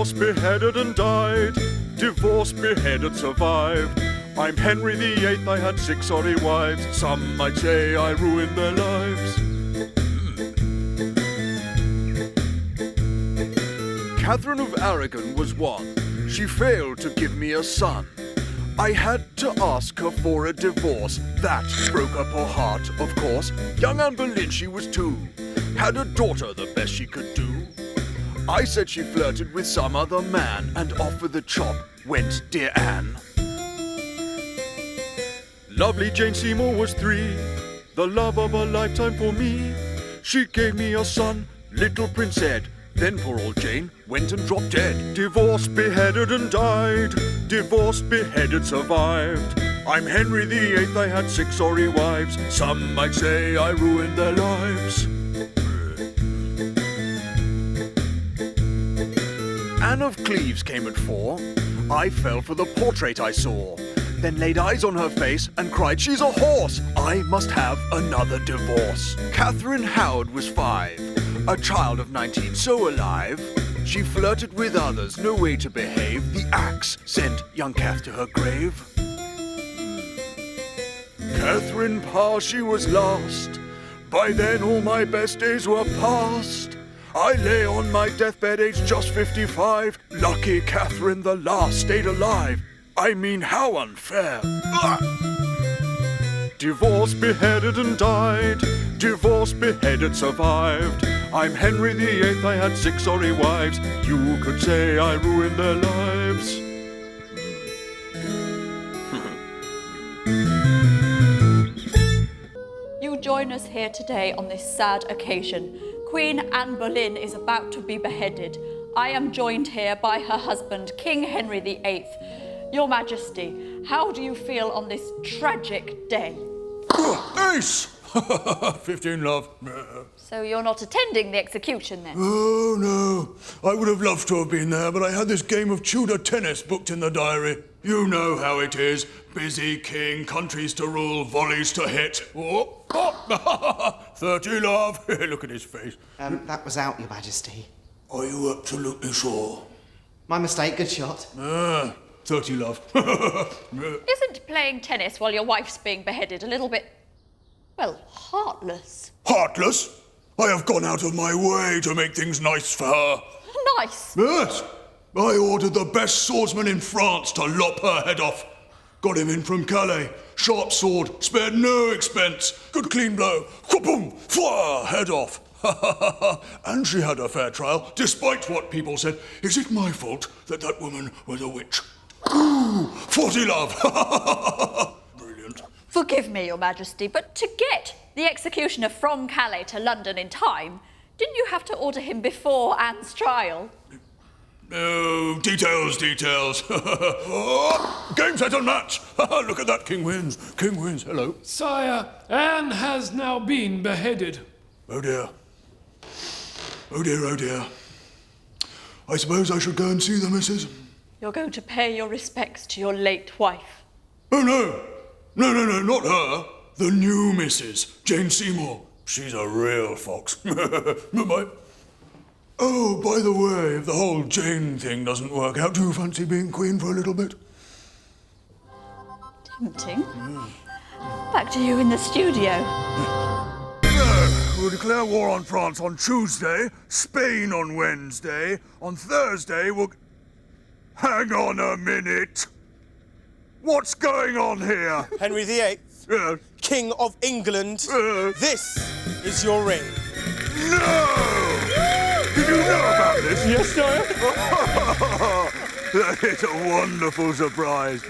Divorced, beheaded and died. Divorced, beheaded, survived. I'm Henry the VIII, I had 6 sorry wives. Some might say I ruined their lives. Catherine of Aragon was one. She failed to give me a son. I had to ask her for a divorce. That broke up her heart, of course. Young Anne Boleyn, she was 2. Had a daughter, the best she could do. I said she flirted with some other man, and off with the chop went dear Anne. Lovely Jane Seymour was 3, the love of a lifetime for me. She gave me a son, little Prince Ed. Then poor old Jane went and dropped dead. Divorced, beheaded and died. Divorced, beheaded, survived. I'm Henry the VIII, I had 6 sorry wives. Some might say I ruined their lives. Anne of Cleves came at 4. I fell for the portrait I saw. Then laid eyes on her face and cried, she's a horse! I must have another divorce. Catherine Howard was 5, a child of 19, so alive. She flirted with others, no way to behave. The axe sent young Cath to her grave. Catherine Parr, she was last. By then all my best days were past. I lay on my deathbed, aged just 55. Lucky Catherine the last stayed alive. I mean, how unfair. Divorced, beheaded and died. Divorced, beheaded, survived. I'm Henry the VIII, I had 6 sorry wives. You could say I ruined their lives. You join us here today on this sad occasion. Queen Anne Boleyn is about to be beheaded. I am joined here by her husband, King Henry the VIII. Your Majesty, how do you feel on this tragic day? Ace! 15, love. So you're not attending the execution then? Oh, no. I would have loved to have been there, but I had this game of Tudor tennis booked in the diary. You know how it is. Busy king, countries to rule, volleys to hit. Oh, oh. 30, love. Look at his face. That was out, Your Majesty. Are you absolutely sure? My mistake, good shot. 30, love. Isn't playing tennis while your wife's being beheaded a little bit, well, heartless? Heartless? I have gone out of my way to make things nice for her. Nice? Yes. I ordered the best swordsman in France to lop her head off. Got him in from Calais. Sharp sword, spared no expense. Good clean blow. Boom! Fwah! Head off. And she had a fair trial, despite what people said. Is it my fault that that woman was a witch? Ooh, 40, love. Brilliant. Forgive me, Your Majesty, but to get the executioner from Calais to London in time, didn't you have to order him before Anne's trial? Oh, details. Oh, game, set, and match. Look at that, king wins. King wins, hello. Sire, Anne has now been beheaded. Oh dear. Oh dear, oh dear. I suppose I should go and see the missus. You're going to pay your respects to your late wife. Oh no, not her. The new missus, Jane Seymour. She's a real fox. Bye-bye. Oh, by the way, if the whole Jane thing doesn't work out, do you fancy being queen for a little bit? Tempting. Back to you in the studio. We'll declare war on France on Tuesday, Spain on Wednesday. On Thursday, we'll... Hang on a minute. What's going on here? Henry VIII, Yes. King of England, this is your ring. No! Did you know about this? Yes, sire. That is a wonderful surprise.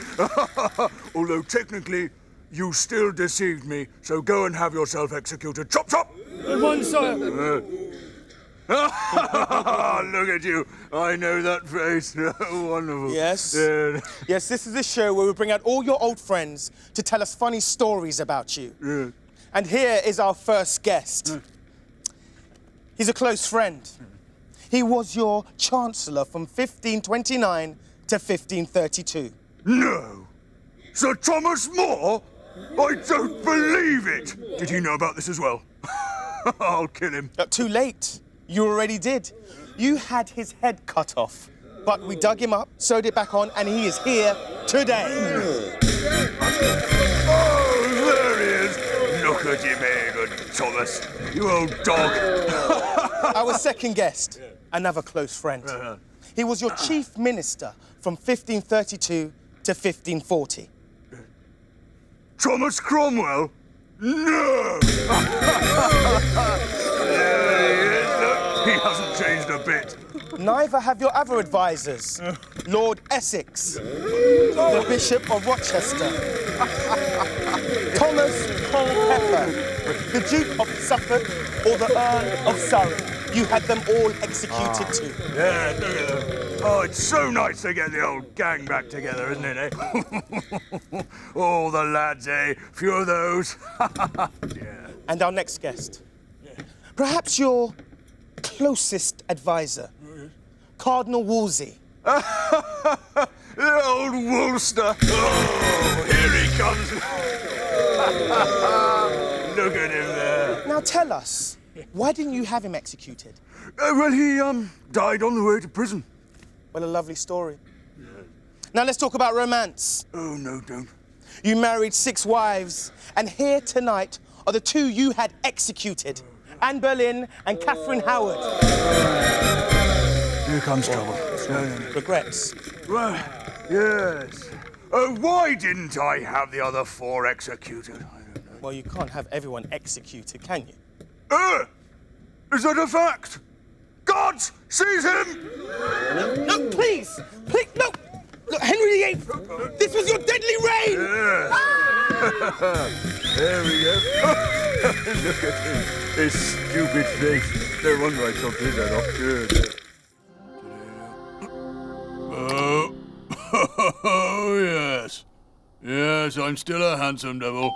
Although technically, you still deceived me, so go and have yourself executed. Chop, chop! At once, sire. Look at you. I know that face. Wonderful. Yes. Yes, this is the show where we bring out all your old friends to tell us funny stories about you. And here is our first guest. He's a close friend. He was your Chancellor from 1529 to 1532. No! Sir Thomas More? I don't believe it! Did he know about this as well? I'll kill him. Too late. You already did. You had his head cut off. But we dug him up, sewed it back on, and he is here today. Oh, there he is. Look at him here, good Thomas. You old dog. Our second guest, another close friend. He was your chief minister from 1532 to 1540. Thomas Cromwell? No! There he is, look. He hasn't changed a bit. Neither have your other advisors, Lord Essex, the Bishop of Rochester, Thomas Culpeper, the Duke of Suffolk, or the Earl of Surrey. You had them all executed too. Yeah, look at them. Oh, it's so nice to get the old gang back together, isn't it, eh? All the lads, eh? Few of those. Yeah. And our next guest, perhaps your closest advisor, Cardinal Wolsey. The old Woolster. Oh, here he comes. Look at him there. Now tell us, why didn't you have him executed? Well, he died on the way to prison. Well, a lovely story. Now let's talk about romance. Oh, no, don't. You married 6 wives, and here tonight are the 2 you had executed, Anne Boleyn and Catherine Howard. Here comes trouble. Regrets. Well, yes. Why didn't I have the other 4 executed? I don't know. Well, you can't have everyone executed, can you? Is that a fact? Guards, seize him! No, please! Please, no! Look, Henry VIII, this was your deadly reign! Yeah. There we go. Look at him. His stupid face. No wonder I chopped his head off. Good. Oh, yes. Yes, I'm still a handsome devil.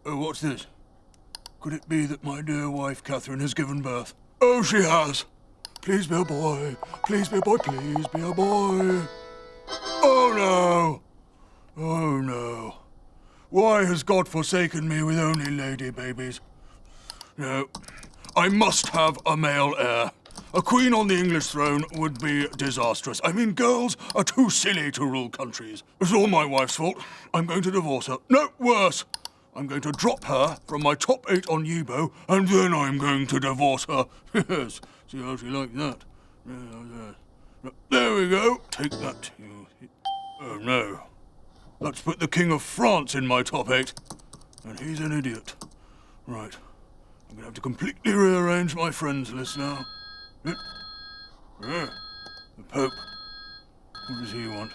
What's this? Could it be that my dear wife, Catherine, has given birth? Oh, she has. Please be a boy. Please be a boy. Please be a boy. Oh, no. Oh, no. Why has God forsaken me with only lady babies? No, I must have a male heir. A queen on the English throne would be disastrous. I mean, girls are too silly to rule countries. It's all my wife's fault. I'm going to divorce her. No, worse. I'm going to drop her from my top 8 on Yibo, and then I'm going to divorce her. Yes, see how she likes that. There we go. Take that to you. Oh, no. Let's put the King of France in my top 8. And he's an idiot. Right. I'm going to have to completely rearrange my friends list now. The Pope. What does he want?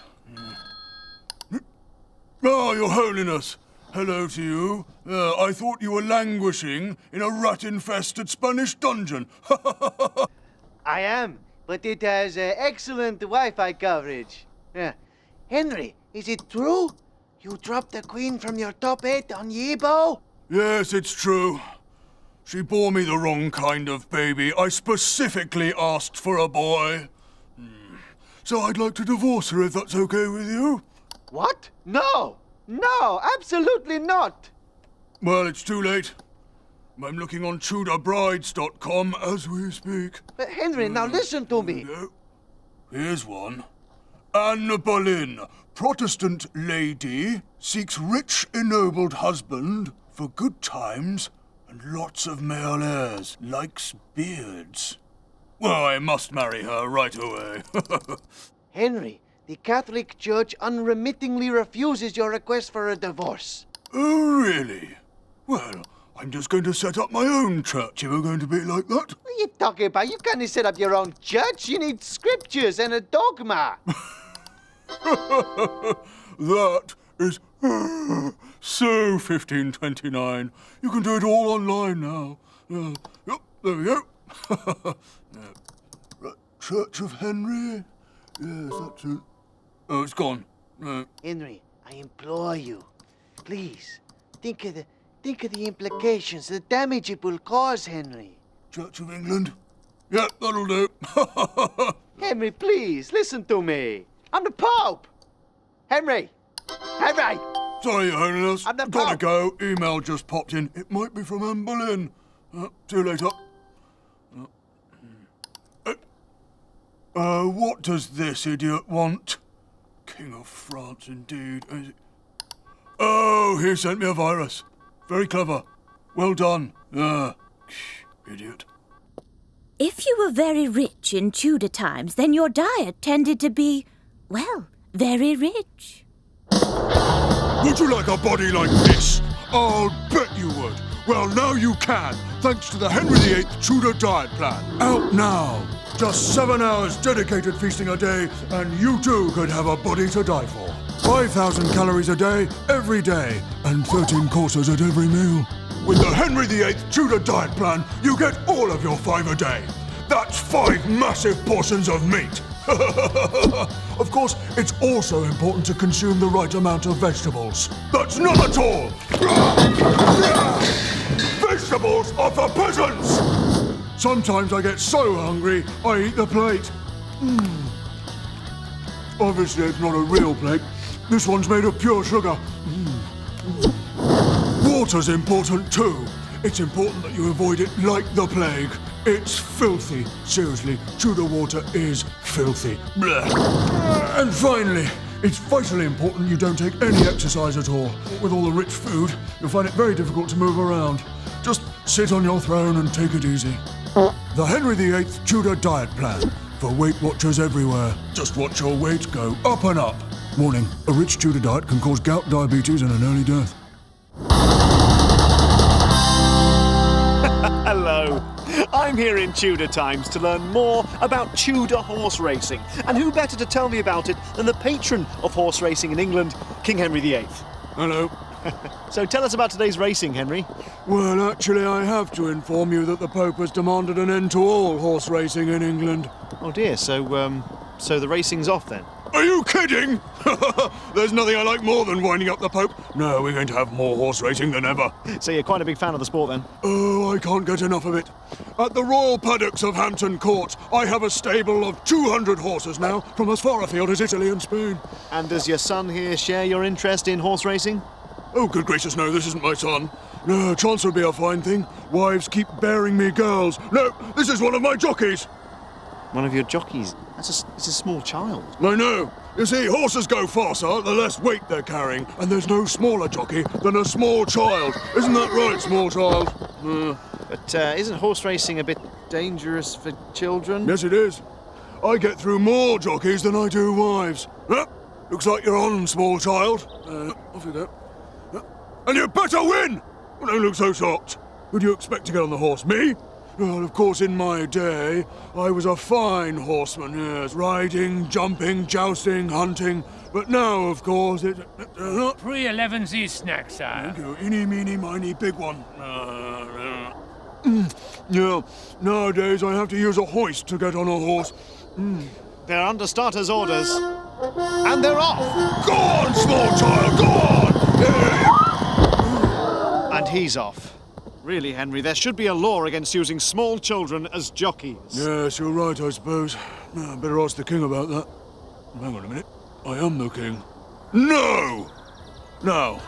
Oh, Your Holiness. Hello to you. I thought you were languishing in a rat-infested Spanish dungeon. I am, but it has excellent Wi-Fi coverage. Henry, is it true? You dropped the Queen from your top 8 on Yibo? Yes, it's true. She bore me the wrong kind of baby. I specifically asked for a boy. So I'd like to divorce her if that's okay with you. What? No! No, absolutely not! Well, it's too late. I'm looking on TudorBrides.com as we speak. But Henry, now listen to me. Here's one. Anne Boleyn, Protestant lady, seeks rich, ennobled husband for good times and lots of male heirs, likes beards. Well, I must marry her right away. Henry, the Catholic Church unremittingly refuses your request for a divorce. Oh, really? Well, I'm just going to set up my own church if we're going to be like that. What are you talking about? You can't set up your own church. You need scriptures and a dogma. That is so 1529. You can do it all online now. Yep, there we go. Right, Church of Henry. Yes, that's it. Oh, it's gone. Henry, I implore you, please, think of the implications, the damage it will cause, Henry. Church of England. Yeah, that'll do. Henry, please, listen to me. I'm the Pope. Henry! Henry! Sorry, Your Holiness. I'm the Gotta Pope. go. Email just popped in. It might be from Anne Boleyn. See you later. What does this idiot want? King of France, indeed. Oh, he sent me a virus. Very clever. Well done. Idiot. If you were very rich in Tudor times, then your diet tended to be, well, very rich. Would you like a body like this? I'll bet you would. Well, now you can, thanks to the Henry VIII Tudor diet plan. Out now. Just 7 hours dedicated feasting a day, and you too could have a body to die for. 5,000 calories a day, every day, and 13 courses at every meal. With the Henry VIII Tudor diet plan, you get all of your 5 a day. That's 5 massive portions of meat. Of course, it's also important to consume the right amount of vegetables. That's not at all! Vegetables are for peasants! Sometimes I get so hungry, I eat the plate. Obviously, it's not a real plate. This one's made of pure sugar. Water's important too. It's important that you avoid it like the plague. It's filthy. Seriously, Tudor water is filthy. Blech. And finally, it's vitally important you don't take any exercise at all. With all the rich food, you'll find it very difficult to move around. Just sit on your throne and take it easy. The Henry VIII Tudor diet plan. For Weight Watchers everywhere. Just watch your weight go up and up. Warning, a rich Tudor diet can cause gout, diabetes and an early death. Hello. I'm here in Tudor times to learn more about Tudor horse racing. And who better to tell me about it than the patron of horse racing in England, King Henry VIII. Hello. So tell us about today's racing, Henry. Well, actually, I have to inform you that the Pope has demanded an end to all horse racing in England. Oh dear, so the racing's off then? Are you kidding? There's nothing I like more than winding up the Pope. No, we're going to have more horse racing than ever. So you're quite a big fan of the sport then? Oh, I can't get enough of it. At the Royal Paddocks of Hampton Court, I have a stable of 200 horses now, from as far afield as Italy and Spain. And does your son here share your interest in horse racing? Oh, good gracious, no, this isn't my son. No, chance would be a fine thing. Wives keep bearing me girls. No, this is one of my jockeys. One of your jockeys? It's a small child. I know. You see, horses go faster the less weight they're carrying, and there's no smaller jockey than a small child. Isn't that right, small child? But isn't horse racing a bit dangerous for children? Yes, it is. I get through more jockeys than I do wives. Looks like you're on, small child. Off you go. And you better win! Well, don't look so shocked. Who do you expect to get on the horse? Me? Well, of course, in my day, I was a fine horseman, yes. Riding, jumping, jousting, hunting. But now, of course, it... 311's his snack, sire. Thank you. Eeny, meeny, miny, big one. Yeah, nowadays I have to use a hoist to get on a horse. They're under starter's orders. And they're off! Go on, small child, go on! And he's off. Really, Henry, there should be a law against using small children as jockeys. Yes, you're right, I suppose. Better ask the king about that. Hang on a minute. I am the king. No! Now,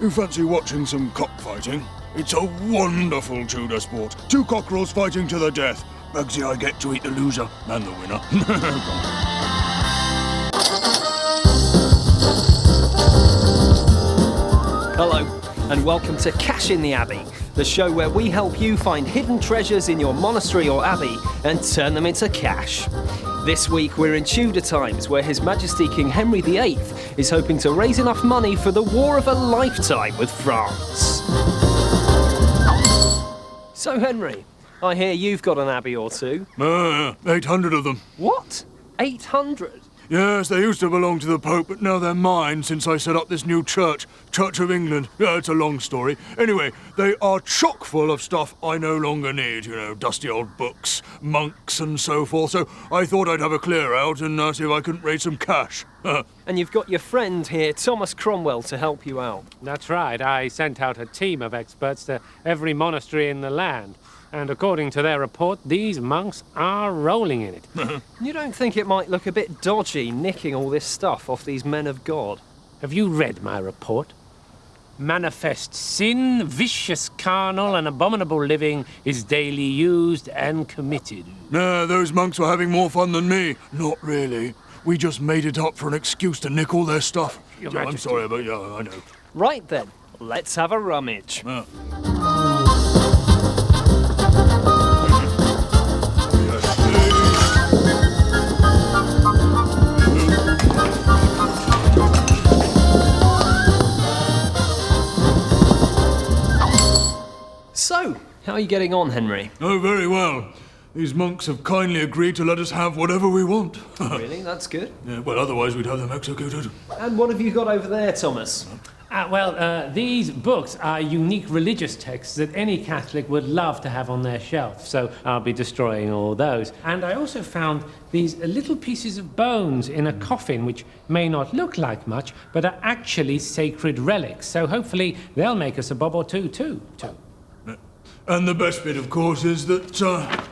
you fancy watching some cockfighting? It's a wonderful Tudor sport. 2 cockerels fighting to the death. Bugsy, I get to eat the loser and the winner. Hello, and welcome to Cash in the Abbey, the show where we help you find hidden treasures in your monastery or abbey and turn them into cash. This week we're in Tudor times, where His Majesty King Henry VIII is hoping to raise enough money for the war of a lifetime with France. So Henry, I hear you've got an abbey or two. 800 of them. What? 800? Yes, they used to belong to the Pope, but now they're mine since I set up this new church, Church of England. Yeah, it's a long story. Anyway, they are chock full of stuff I no longer need, you know, dusty old books, monks and so forth, so I thought I'd have a clear out and see if I couldn't raise some cash. And you've got your friend here, Thomas Cromwell, to help you out. That's right. I sent out a team of experts to every monastery in the land. And according to their report, these monks are rolling in it. You don't think it might look a bit dodgy nicking all this stuff off these men of God? Have you read my report? manifest sin, vicious, carnal, and abominable living is daily used and committed. Nah, those monks were having more fun than me. Not really. We just made it up for an excuse to nick all their stuff. Your I'm Majesty. sorry, but yeah, I know. Right then, let's have a rummage. So, how are you getting on, Henry? Oh, very well. These monks have kindly agreed to let us have whatever we want. Really? That's good. Yeah, well, otherwise we'd have them executed. And what have you got over there, Thomas? These books are unique religious texts that any Catholic would love to have on their shelf, so I'll be destroying all those. And I also found these little pieces of bones in a coffin, which may not look like much, but are actually sacred relics, so hopefully they'll make us a bob or two, too. And the best bit, of course, is that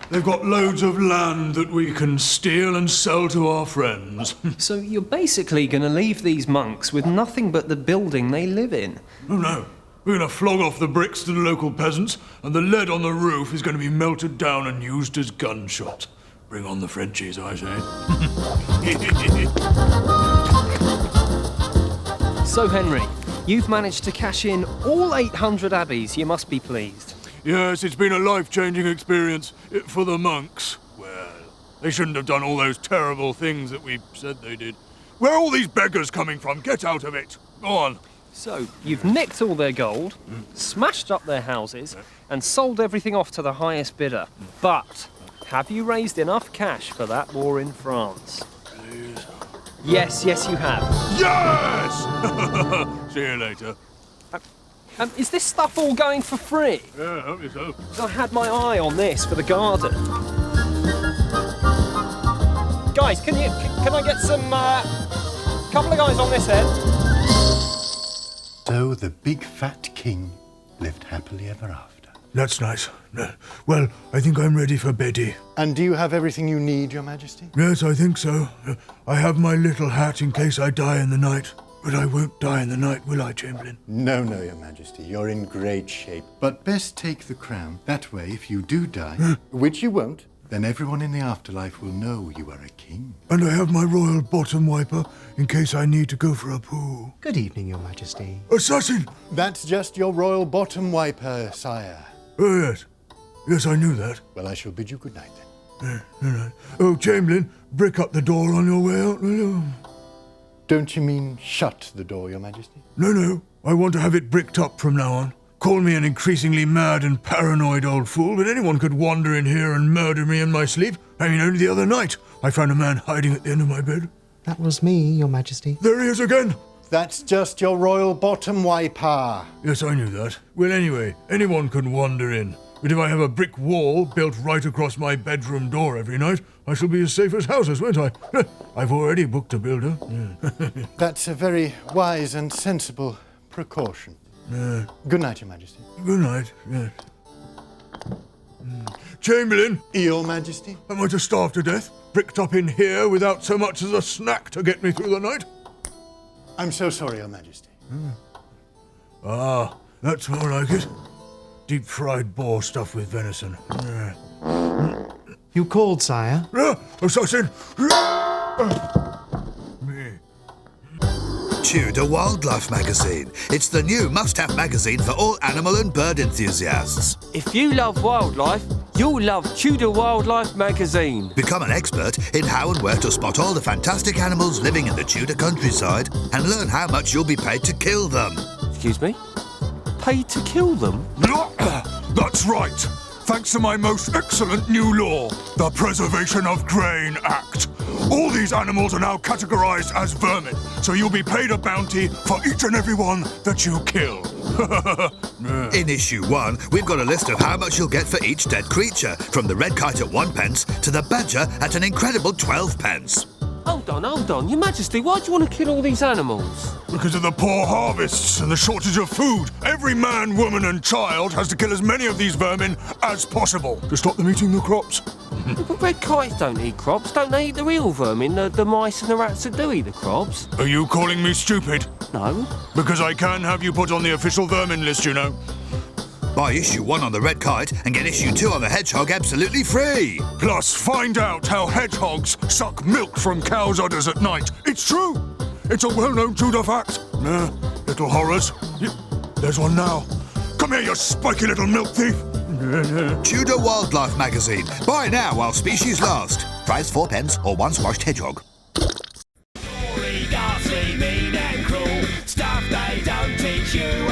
they've got loads of land that we can steal and sell to our friends. So you're basically going to leave these monks with nothing but the building they live in? Oh, no. We're going to flog off the bricks to the local peasants, and the lead on the roof is going to be melted down and used as gunshot. Bring on the Frenchies, I say. So, Henry, you've managed to cash in all 800 abbeys. You must be pleased. Yes, it's been a life-changing experience for the monks. Well, they shouldn't have done all those terrible things that we said they did. Where are all these beggars coming from? Get out of it. Go on. So, you've nicked all their gold, smashed up their houses, and sold everything off to the highest bidder. But have you raised enough cash for that war in France? Please. Yes, you have. Yes! See you later. Is this stuff all going for free? Yeah, I hope so. 'Cause I had my eye on this for the garden. Guys, can I get some, couple of guys on this end? So the big fat king lived happily ever after. That's nice. Well, I think I'm ready for Betty. And do you have everything you need, Your Majesty? Yes, I think so. I have my little hat in case I die in the night. But I won't die in the night, will I, Chamberlain? No, Your Majesty. You're in great shape. But best take the crown. That way, if you do die, which you won't, then everyone in the afterlife will know you are a king. And I have my royal bottom wiper in case I need to go for a poo. Good evening, Your Majesty. Assassin! That's just your royal bottom wiper, sire. Oh, yes. Yes, I knew that. Well, I shall bid you good night, then. No. Oh, Chamberlain, brick up the door on your way out, will you? Don't you mean shut the door, Your Majesty? No. I want to have it bricked up from now on. Call me an increasingly mad and paranoid old fool, but anyone could wander in here and murder me in my sleep. I mean, only the other night, I found a man hiding at the end of my bed. That was me, Your Majesty. There he is again! That's just your royal bottom wiper. Yes, I knew that. Well, anyway, anyone can wander in. But if I have a brick wall built right across my bedroom door every night, I shall be as safe as houses, won't I? I've already booked a builder. Yeah. That's a very wise and sensible precaution. Good night, Your Majesty. Good night, yes. Chamberlain! Your Majesty? Am I to starve to death? Bricked up in here without so much as a snack to get me through the night? I'm so sorry, Your Majesty. Ah, that's more like it. Deep-fried boar stuffed with venison. You called, sire? Assassin! Tudor Wildlife Magazine. It's the new must-have magazine for all animal and bird enthusiasts. If you love wildlife, you'll love Tudor Wildlife Magazine. Become an expert in how and where to spot all the fantastic animals living in the Tudor countryside and learn how much you'll be paid to kill them. Excuse me? Paid to kill them? That's right. Thanks to my most excellent new law, the Preservation of Grain Act. All these animals are now categorized as vermin, so you'll be paid a bounty for each and every one that you kill. In issue 1, we've got a list of how much you'll get for each dead creature, from the red kite at 1 pence to the badger at an incredible 12 pence. Hold on. Your Majesty, why do you want to kill all these animals? Because of the poor harvests and the shortage of food. Every man, woman and child has to kill as many of these vermin as possible to stop them eating the crops. But red kites don't eat crops. Don't they eat the real vermin, the mice and the rats that do eat the crops? Are you calling me stupid? No. Because I can have you put on the official vermin list, you know. Buy issue 1 on the red kite and get issue 2 on the hedgehog absolutely free. Plus, find out how hedgehogs suck milk from cows' udders at night. It's true. It's a well-known Tudor fact. Little horrors. There's one now. Come here, you spiky little milk thief. Tudor Wildlife magazine. Buy now while species last. Price 4p or 1 squashed hedgehog. Ghastly, mean and cruel. Stuff they don't teach you